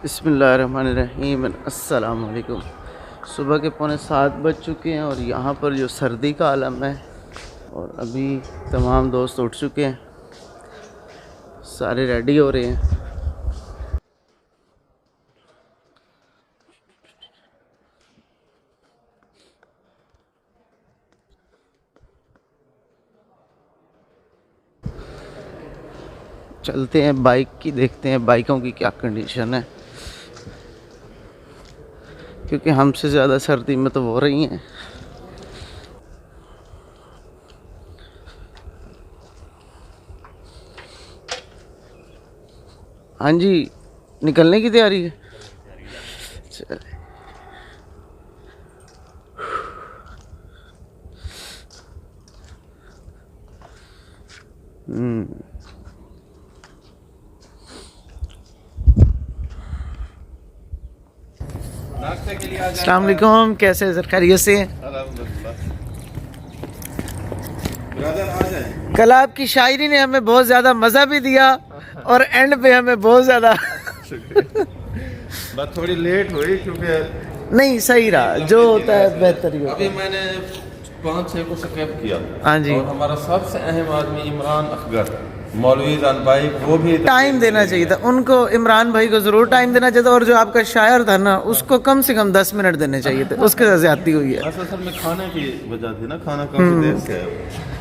बिस्मिल्लाहिर्रहमानिर्रहीम। अस्सलाम वालेकुम। सुबह के 6:45 बज चुके हैं और यहाँ पर जो सर्दी का आलम है और अभी तमाम दोस्त उठ चुके हैं, सारे रेडी हो रहे हैं। चलते हैं बाइक की, देखते हैं बाइकों की क्या कंडीशन है, क्योंकि हमसे ज़्यादा सर्दी में तो हो रही हैं। हाँ जी, निकलने की तैयारी है। चले अस्सलाम वालेकुम, कैसे सर? खैरियत से? कल आपकी शायरी ने हमें बहुत ज़्यादा मज़ा भी दिया और एंड पे हमें बहुत ज़्यादा बस थोड़ी लेट हुई क्योंकि नहीं, सही रहा, जो होता है बेहतर ही होता अभी है। मैंने 5-6 को स्कैप किया। हाँ जी, और हमारा सबसे अहम आदमी इमरान अकबर मौलवी जान भाई, वो भी टाइम देना चाहिए था उनको। इमरान भाई को ज़रूर टाइम देना चाहिए था, और जो आपका शायर था ना, उसको कम से कम 10 मिनट देने चाहिए थे। उसके साथ ज्यादती हुई है। असल में खाने की वजह थी ना, खाना काफी देर से है।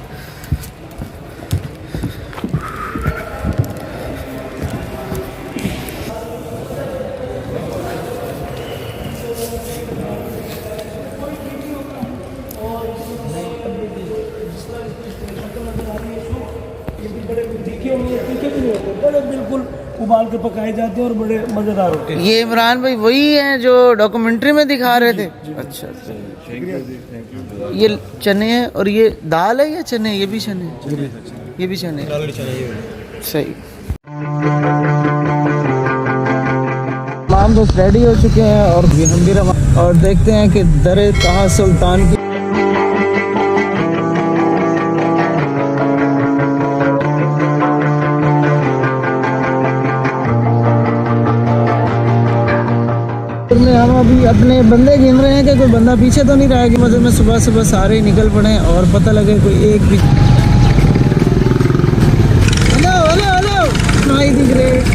बड़े बिल्कुल उबाल के पकाए जाते हैं और बड़े मजेदार होते हैं। ये इमरान भाई वही हैं जो डॉक्यूमेंट्री में दिखा रहे थे? अच्छा, ये चने हैं और ये दाल है या चने? ये भी चने, ये भी चने, सही। तमाम दोस्त रेडी हो चुके हैं और हम भी रवा, और देखते हैं कि दरे ताहा सुल्तान की हम अभी अपने बंदे गिन रहे हैं कि कोई बंदा पीछे तो नहीं रहा कि मतलब में सुबह सुबह सारे ही निकल पड़े और पता लगे कोई एक भी। Hello hello hello, my the great.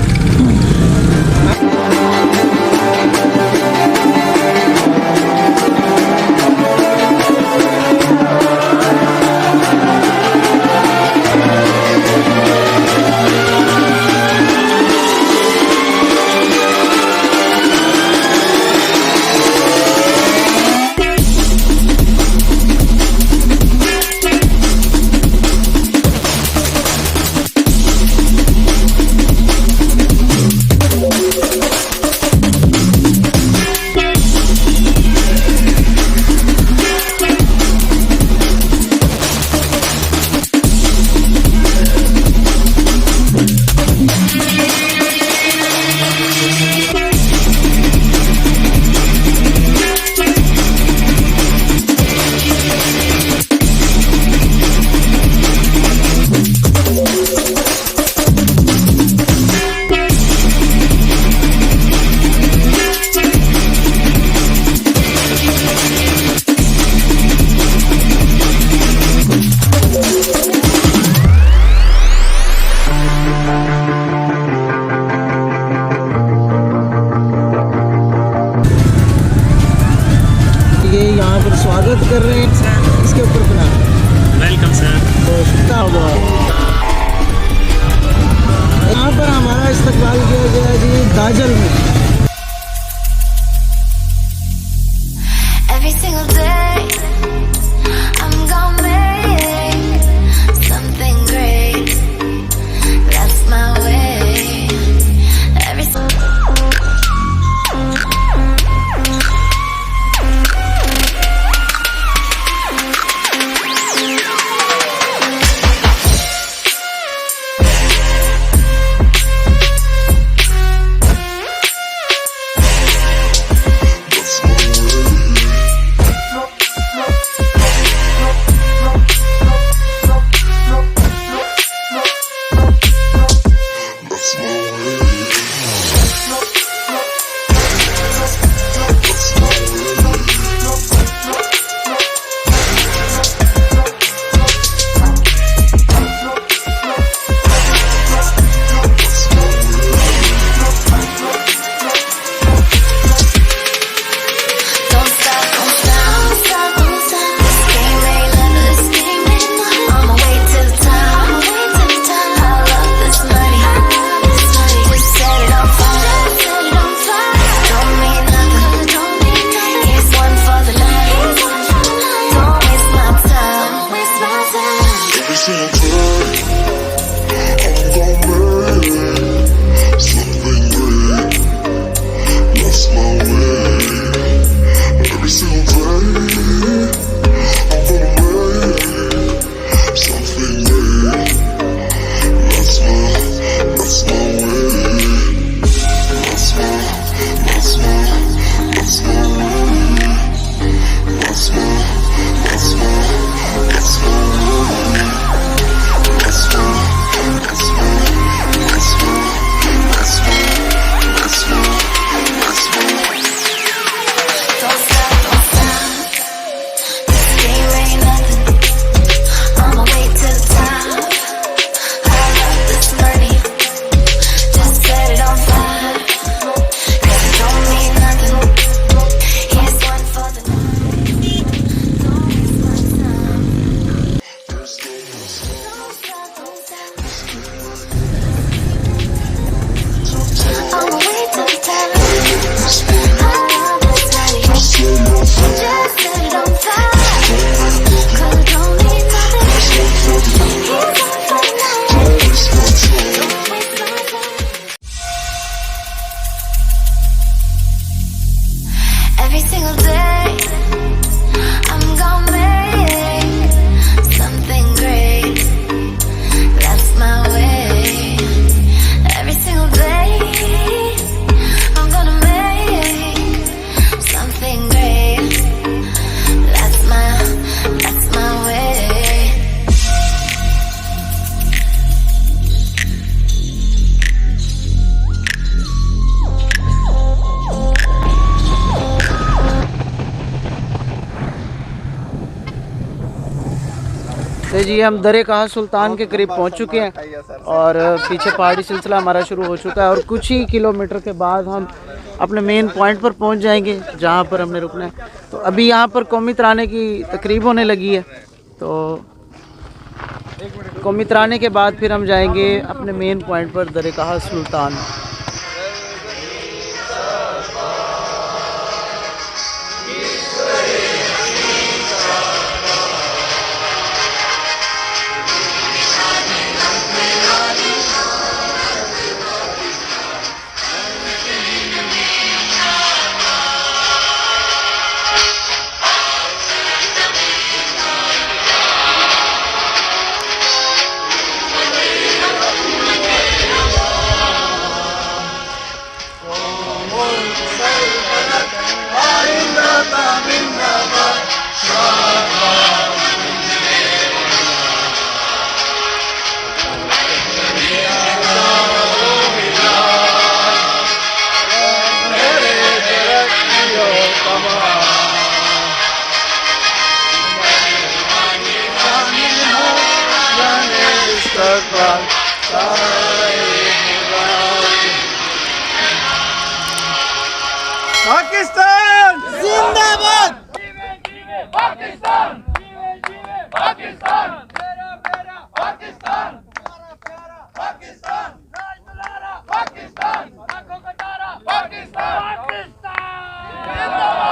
स्वागत कर रहे हैं इसके ऊपर बना। Welcome sir. तो शुक्रिया होगा। यहाँ पर हमारा इस्तकबाल किया गया जी दाजल में। Every single day, I'm gonna make something great. That's my way. Every ले जी हम दरे कहा सुल्तान के करीब पहुंच चुके हैं और पीछे पहाड़ी सिलसिला हमारा शुरू हो चुका है और कुछ ही किलोमीटर के बाद हम अपने मेन पॉइंट पर पहुंच जाएंगे जहां पर हमने रुकना है। तो अभी यहां पर कौमी तराने की तकरीब होने लगी है, तो कौमी तराने के बाद फिर हम जाएंगे अपने मेन पॉइंट पर दरे कहा सुल्तान। पाकिस्तान जिंदाबाद। पाकिस्तान पाकिस्तान मेरा मेरा पाकिस्तान पाकिस्तान पाकिस्तान आंखों का तारा पाकिस्तान जिंदाबाद।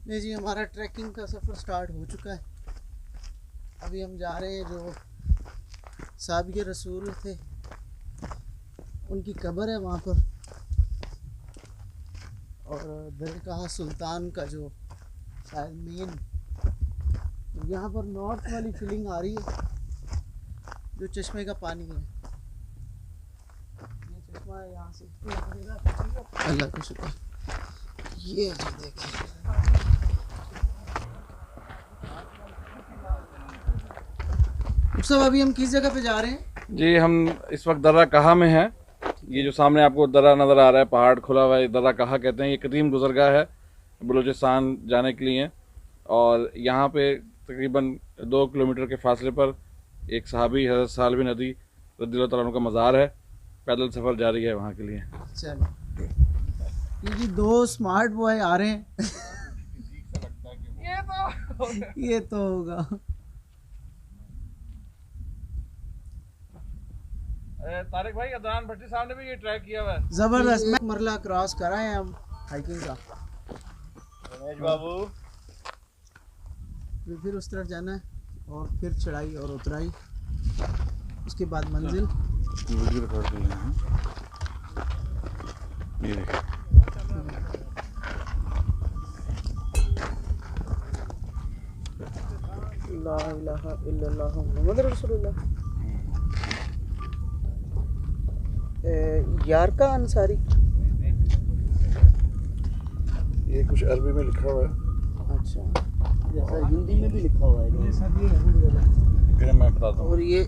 नहीं जी हमारा ट्रैकिंग का सफ़र स्टार्ट हो चुका है। अभी हम जा रहे हैं जो साबिक़ रसूल थे उनकी कब्र है वहाँ पर, और दरगाह सुल्तान का जो शायद मेन, यहाँ पर नॉर्थ वाली फीलिंग आ रही है जो चश्मे का पानी है। ये चश्मा है यहाँ से, अल्लाह का शुक्र। ये जो देखिए सब अभी हम किस जगह पे जा रहे हैं जी? हम इस वक्त दर्रा कहा में हैं। ये जो सामने आपको दर्रा नज़र आ रहा है, पहाड़ खुला हुआ है, दर्रा कहा कहते हैं। ये कदीम गुज़रगाह है बलूचिस्तान जाने के लिए, और यहाँ पे तकरीबन 2 किलोमीटर के फासले पर एक सहाबी हज़रत सालबी नदी रज़ियल्लाहु तआला अन्हु का मज़ार है। पैदल सफ़र जारी है वहाँ के लिए। चलो ये 2 स्मार्ट बॉय आ रहे हैं ये तो होगा। तारिक भाई अदनान भट्टी साहब ने भी ये ट्रैक किया हुआ है, जबरदस्त। मरला क्रॉस करा है हम हाइकिंग का। रमेश बाबू फिर उस तरफ जाना है और फिर चढ़ाई और उतराई, उसके बाद मंजिल। ये देखिए ला इलाहा इल्लल्लाह मुहम्मद रसूलुल्लाह। यार का अंसारी, ये कुछ अरबी में लिखा हुआ है। अच्छा, जैसा हिंदी में भी लिखा हुआ है मैं बताता हूँ। और ये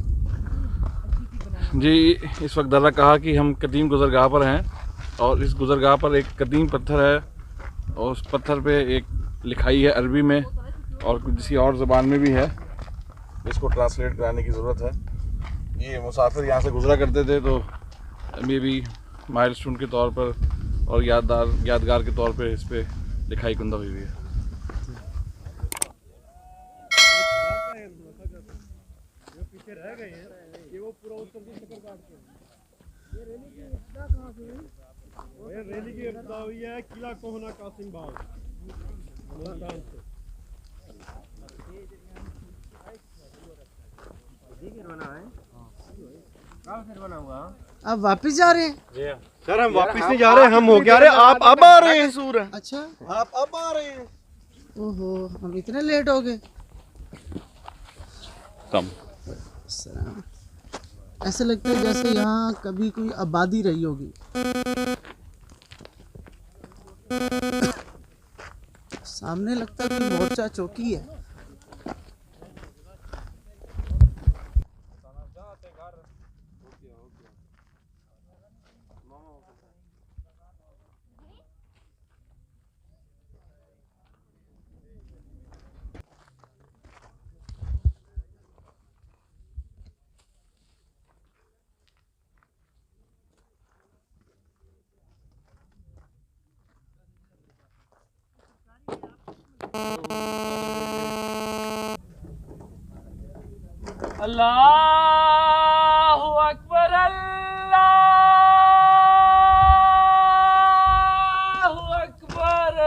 जी इस वक्त दर्रा कहा कि हम कदीम गुज़रगाह पर हैं, और इस गुज़रगाह पर एक कदीम पत्थर है, और उस पत्थर पे एक लिखाई है अरबी में और किसी और ज़बान में भी है। इसको ट्रांसलेट कराने की ज़रूरत है। ये मुसाफिर यहाँ से गुज़रा करते थे, तो मे भी माइलस्टोन के तौर पर और यादगार के तौर पे इस पे लिखाई कुंदा हुई है। रैली की इब्तिदा हुई है किला कोहना कासिम बाग मुल्तान से। आप वापस जा रहे हैं? सर हम वापस नहीं जा रहे, हम हो गया रहे, आप अब आ रहे हैं। अच्छा, आप अब आ रहे हैं। ओहो, हम इतने लेट हो गए। कम सलाम। ऐसे लगता है जैसे यहाँ कभी कोई आबादी रही होगी। सामने लगता है कोई मोर्चा चौकी है। अल्लाहु अकबर अल्लाहु अकबर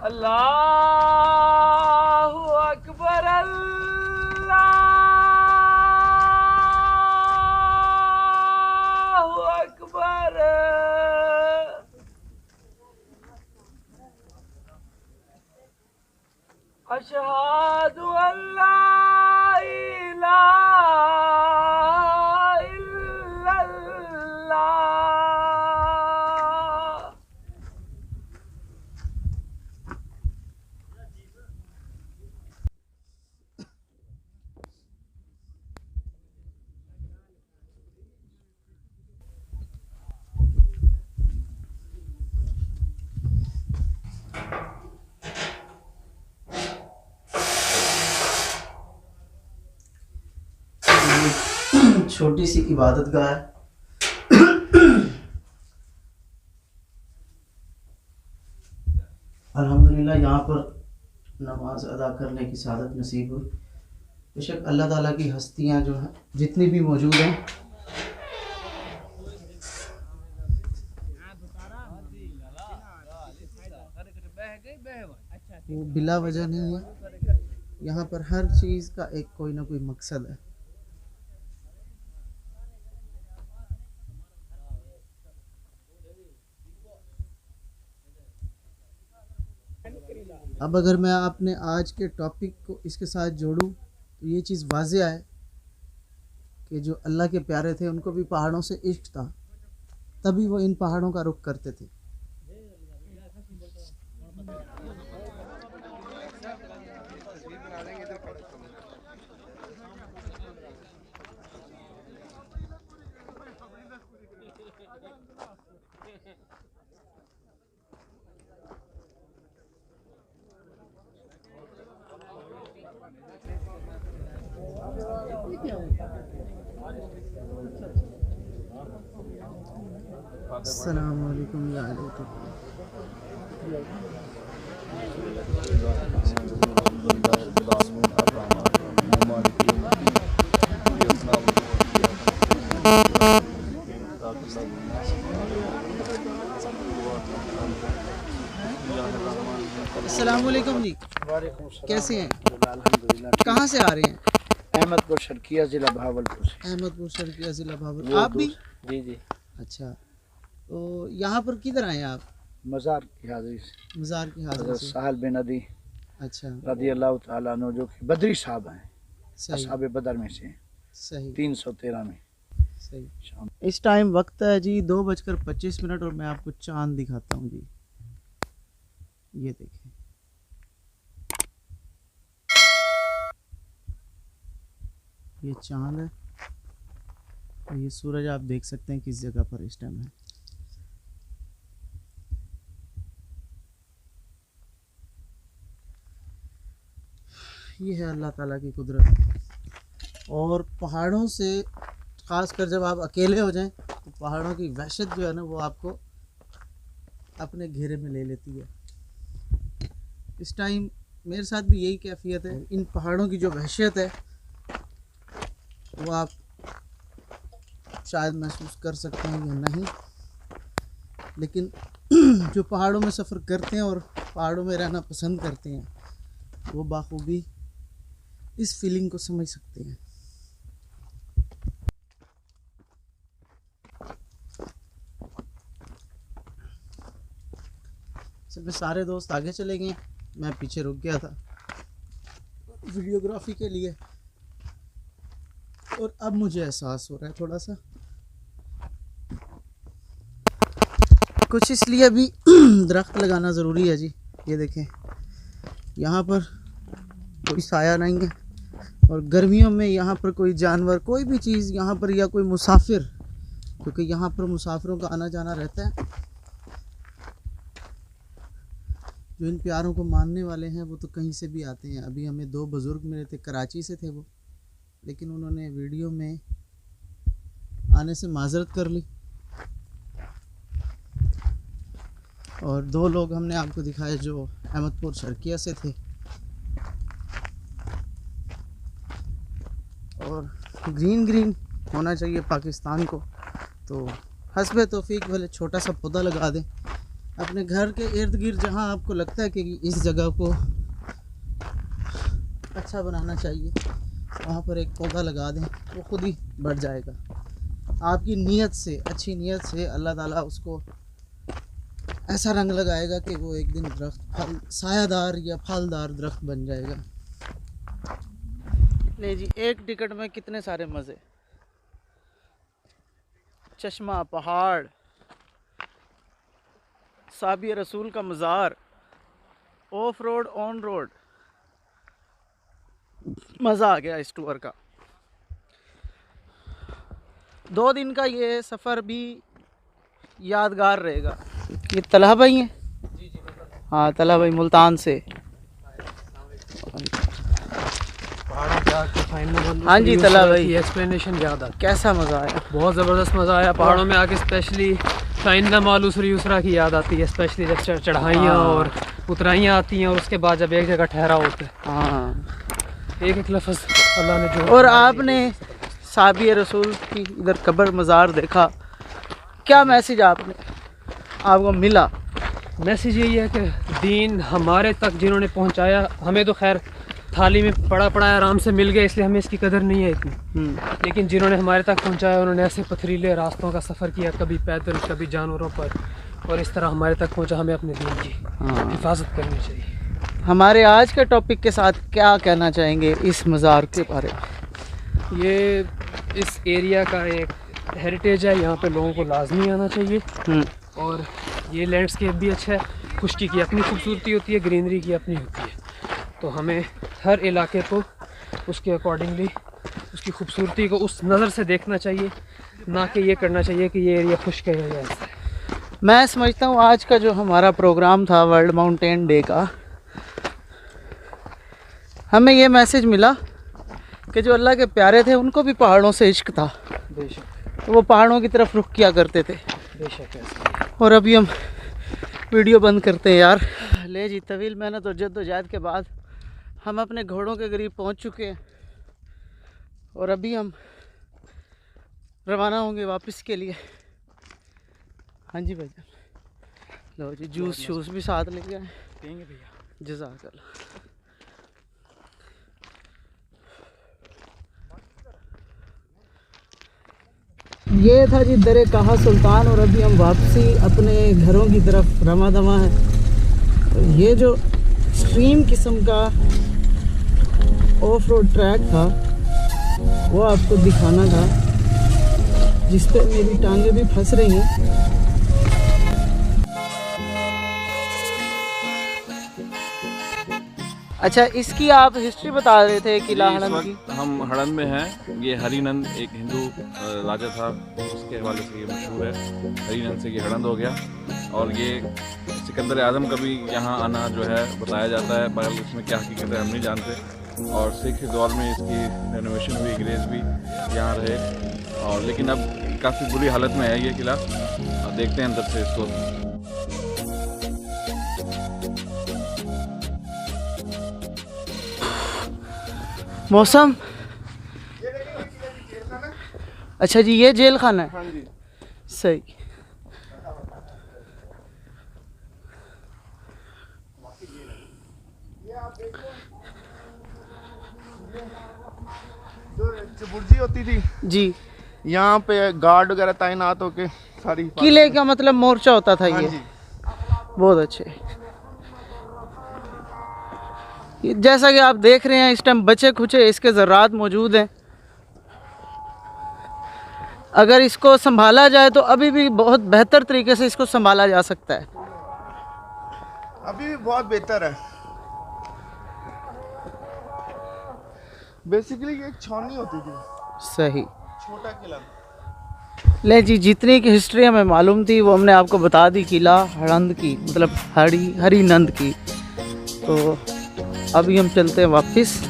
अल्लाहु अकबर अल्लाहु अकबर। अशहादु अल्ला इलाहा इल्लल्लाह। छोटी सी इबादत गाह है। अल्हम्दुलिल्लाह यहाँ पर नमाज अदा करने की सआदत नसीब हुई। बेशक अल्लाह ताला की हस्तियाँ जो हैं जितनी भी मौजूद हैं वो बिला वजह नहीं है। यहाँ पर हर चीज़ का एक कोई ना कोई मकसद है। अब अगर मैं आपने आज के टॉपिक को इसके साथ जोड़ूं तो ये चीज़ वाज़ेह है कि जो अल्लाह के प्यारे थे उनको भी पहाड़ों से इश्क था, तभी वो इन पहाड़ों का रुख करते थे। अस्सलामु अलैकुम या अस्सलामु अलैकुम जी, कैसे हैं? कहाँ से आ रहे हैं? अहमदपुर शर्किया जिला भावलपुर से। अहमदपुर शर्किया जिला भावलपुर। आप भी? जी जी। अच्छा, तो यहाँ पर किधर आए आप? मज़ार की हाजिरी से। मज़ार की हाजिरी से। साहल बिन अदी अच्छा, रदी अल्लाह ताला अन्हु जो कि बदरी साहब हैं, सही असहाबे बदर में से, सही 313 में। सही। इस टाइम वक्त है जी 2:25 और मैं आपको चांद दिखाता हूँ जी। ये देखें, ये चांद है और ये सूरज आप देख सकते हैं किस जगह पर इस टाइम है। ये है अल्लाह ताला की कुदरत। और पहाड़ों से ख़ासकर जब आप अकेले हो जाएं तो पहाड़ों की वहशत जो है ना वो आपको अपने घेरे में ले लेती है। इस टाइम मेरे साथ भी यही कैफियत है। इन पहाड़ों की जो वहशत है वो आप शायद महसूस कर सकते हैं या नहीं, लेकिन जो पहाड़ों में सफ़र करते हैं और पहाड़ों में रहना पसंद करते हैं वो बाखूबी इस फीलिंग को समझ सकते हैं। सब सारे दोस्त आगे चले गए, मैं पीछे रुक गया था वीडियोग्राफी के लिए, और अब मुझे एहसास हो रहा है थोड़ा सा कुछ, इसलिए अभी दरख्त लगाना ज़रूरी है जी। ये देखें यहाँ पर कोई साया नहीं है, और गर्मियों में यहाँ पर कोई जानवर, कोई भी चीज़ यहाँ पर, या कोई मुसाफिर, क्योंकि यहाँ पर मुसाफिरों का आना जाना रहता है। जो इन प्यारों को मानने वाले हैं वो तो कहीं से भी आते हैं। अभी हमें 2 बुज़ुर्ग मिले थे, कराची से थे वो, लेकिन उन्होंने वीडियो में आने से माजरत कर ली, और 2 लोग हमने आपको दिखाए जो अहमदपुर शर्किया से थे। और ग्रीन ग्रीन होना चाहिए पाकिस्तान को, तो हस्बे तौफीक भले छोटा सा पौधा लगा दें अपने घर के इर्द गिर्द, जहाँ आपको लगता है कि इस जगह को अच्छा बनाना चाहिए, वहाँ पर एक पौधा लगा दें, वो खुद ही बढ़ जाएगा। आपकी नीयत से, अच्छी नीयत से अल्लाह ताला उसको ऐसा रंग लगाएगा कि वो एक दिन दरख्त सायादार या फलदार दरख्त बन जाएगा। ले जी, एक टिकट में कितने सारे मज़े, चश्मा, पहाड़, साबिया रसूल का मज़ार, ऑफ रोड ऑन रोड, मज़ा आ गया इस टूर का। 2 दिन का ये सफ़र भी यादगार रहेगा। ये तलहा भाई हैं? हाँ, तलहा भाई मुल्तान से। हाँ जी तलहा भाई, एक्सप्लेनेशन याद आ, कैसा मज़ा आया? बहुत ज़बरदस्त मज़ा आया पहाड़ों में आके, स्पेशली शाइना मालूसरी यूसरा की याद आती है, स्पेशली जब चढ़ाइयाँ और उतराइयाँ आती हैं, और उसके बाद जब एक जगह ठहरा होता है। हाँ, एक लफ्ज़ अल्लाह ने जो, और आपने साबिया रसूल की इधर कब्र मज़ार देखा, क्या मैसेज आपको मिला? मैसेज यही है कि दीन हमारे तक जिन्होंने पहुँचाया, हमें तो खैर थाली में पड़ा आराम से मिल गया, इसलिए हमें इसकी कदर नहीं है इतनी, लेकिन जिन्होंने हमारे तक पहुंचाया उन्होंने ऐसे पथरीले रास्तों का सफ़र किया, कभी पैदल कभी जानवरों पर, और इस तरह हमारे तक पहुंचा। हमें अपने दीन की हिफाजत करनी चाहिए। हमारे आज के टॉपिक के साथ क्या कहना चाहेंगे इस मज़ार के बारे में? ये इस एरिया का एक हेरिटेज है, यहाँ पे लोगों को लाजमी आना चाहिए, और ये लैंडस्केप भी अच्छा है, खुशकी की अपनी खूबसूरती होती है, ग्रीनरी की अपनी होती है, तो हमें हर इलाके को उसके अकॉर्डिंगली उसकी खूबसूरती को उस नज़र से देखना चाहिए, ना कि ये करना चाहिए कि ये एरिया खुश्क है या ऐसा है। मैं समझता हूँ आज का जो हमारा प्रोग्राम था वर्ल्ड माउंटेन डे का, हमें ये मैसेज मिला कि जो अल्लाह के प्यारे थे उनको भी पहाड़ों से इश्क था, बेशक, तो वो पहाड़ों की तरफ रुख किया करते थे। बेशक ऐसा। और अभी हम वीडियो बंद करते हैं यार। ले जी, तवील मेहनत और जद्दोजहद के बाद हम अपने घोड़ों के करीब पहुंच चुके हैं, और अभी हम रवाना होंगे वापस के लिए। हाँ जी भाई, लो जी, जूस भी साथ ले गए देंगे भैया, जज़ाकल्लाह। ये था जी दरे कहा सुल्तान, और अभी हम वापसी अपने घरों की तरफ रवा दवा है। ये जो एक्सट्रीम किस्म का ऑफ रोड ट्रैक था वो आपको दिखाना था, जिस पे मेरी टांगें भी फंस रही हैं। अच्छा, इसकी आप हिस्ट्री बता रहे थे किला हड़न की। हम हड़न में हैं। ये हरिनंद एक हिंदू राजा था, उसके हवाले से ये मशहूर है। हरिनंद से ये हड़न हो गया, और ये सिकंदर आजम का भी यहाँ आना जो है बताया जाता है, मगर इसमें क्या हकीकत है हम नहीं जानते। और सिख के दौर में इसकी रेनोवेशन हुई, अंग्रेज़ भी यहाँ रहे, और लेकिन अब काफ़ी बुरी हालत में है ये किला। देखते हैं अंदर से इसको। मौसम अच्छा जी, ये जेल खाना है? हाँ जी। सही। जो बुर्जी होती थी जी, यहाँ पे गार्ड वगैरह तैनात होके सारी किले का मतलब मोर्चा होता था हाँ ये। जी। बहुत अच्छे। जैसा कि आप देख रहे हैं इस टाइम बचे खुचे इसके ज़रात मौजूद हैं। अगर इसको संभाला जाए तो अभी भी बहुत बेहतर तरीके से इसको संभाला जा सकता है। अभी भी बहुत बेहतर है। बेसिकली ये एक छावनी होती थी। सही। छोटा किला। ले जी, जितनी की हिस्ट्री हमें मालूम थी वो हमने आपको बता दी। किला हरंद की मतलब हरी नंद की। तो अभी हम चलते हैं वापस।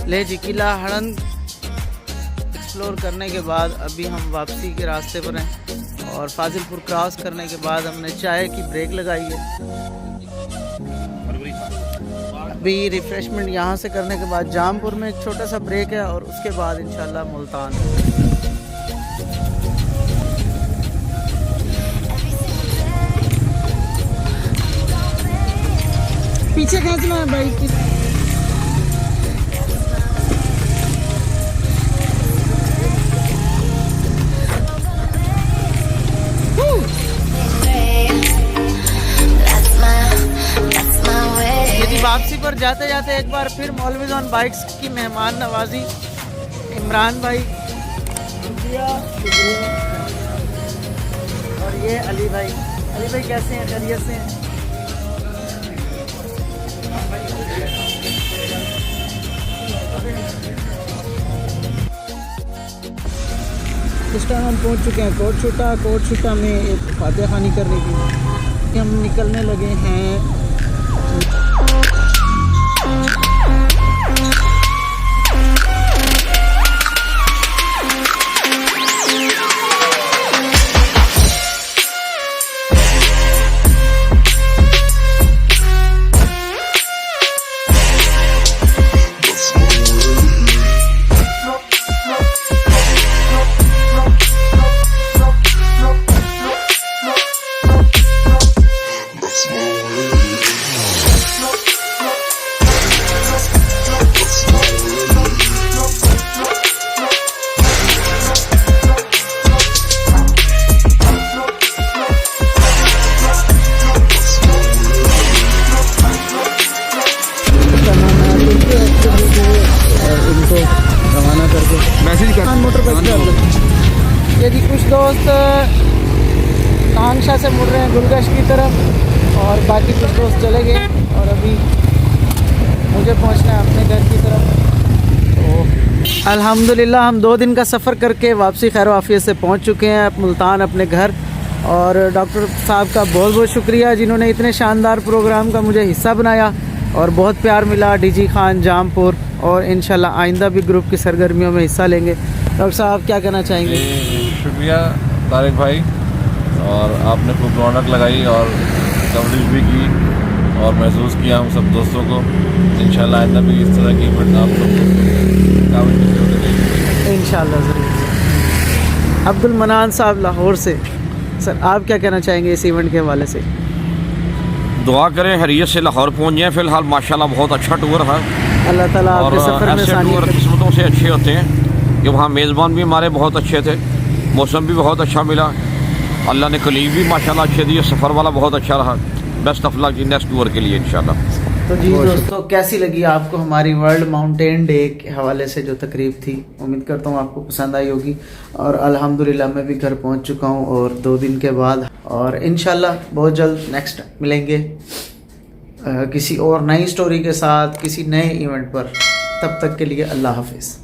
ले जी, किला हरंद एक्सप्लोर करने के बाद अभी हम वापसी के रास्ते पर हैं और फाजिलपुर क्रॉस करने के बाद हमने चाय की ब्रेक लगाई है। अभी रिफ्रेशमेंट यहाँ से करने के बाद जामपुर में एक छोटा सा ब्रेक है और उसके बाद इंशाल्लाह मुल्तान। पीछे खींचना है बाइक की। वापसी पर जाते जाते एक बार फिर मौलवीज ऑन बाइक्स की मेहमान नवाजी। इमरान भाई और ये अली भाई। अली भाई कैसे हैं? खैरियत से हैं? इस टाइम हम पहुंच चुके हैं कोट छुटा में एक फातिहा खानी करने की। हम निकलने लगे हैं। यदि कुछ दोस्त तांगशाह से मुड़ रहे हैं गुलगश की तरफ और बाकी कुछ दोस्त चले गए और अभी मुझे पहुंचना है अपने घर की तरफ। तो अल्हम्दुलिल्लाह हम 2 दिन का सफ़र करके वापसी खैर आफियत से पहुंच चुके हैं मुल्तान अपने घर। और डॉक्टर साहब का बहुत बहुत शुक्रिया जिन्होंने इतने शानदार प्रोग्राम का मुझे हिस्सा बनाया और बहुत प्यार मिला। डीजी खान जामपुर और इंशाल्लाह आइंदा भी ग्रुप की सरगर्मियों में हिस्सा लेंगे। डॉक्टर साहब क्या कहना चाहेंगे? शुक्रिया तारिक भाई, और आपने खूब रौनक लगाई और कवरेज भी की और महसूस किया हम सब दोस्तों को। इंशाल्लाह आइंदा भी इस तरह की इवेंट आप सबको काफ़ी इंशाल्लाह ज़रूर। अब्दुल मनान साहब लाहौर से, सर आप क्या कहना चाहेंगे इस इवेंट के हवाले से? दुआ करें हरियत से लाहौर पहुंच जाएं। फ़िलहाल माशाल्लाह बहुत अच्छा टूर है। अल्लाह ताला आपके सफ़र में ऐसे टूर किस्मतों से अच्छे होते हैं कि वहाँ मेज़बान भी हमारे बहुत अच्छे थे, मौसम भी बहुत अच्छा मिला, अल्लाह ने कलीग भी माशाल्लाह अच्छे दिए, सफ़र वाला बहुत अच्छा रहा। बेस्ट ऑफ लक जी नेक्स्ट टूर के लिए इंशाल्लाह। तो जी दोस्तों, कैसी लगी आपको हमारी वर्ल्ड माउंटेन डे के हवाले से जो तकरीब थी? उम्मीद करता हूँ आपको पसंद आई होगी। और अल्हम्दुलिल्लाह मैं भी घर पहुँच चुका हूँ और 2 दिन के बाद, और इंशाल्लाह बहुत जल्द नेक्स्ट मिलेंगे किसी और नई स्टोरी के साथ किसी नए इवेंट पर। तब तक के लिए अल्लाह हाफिज़।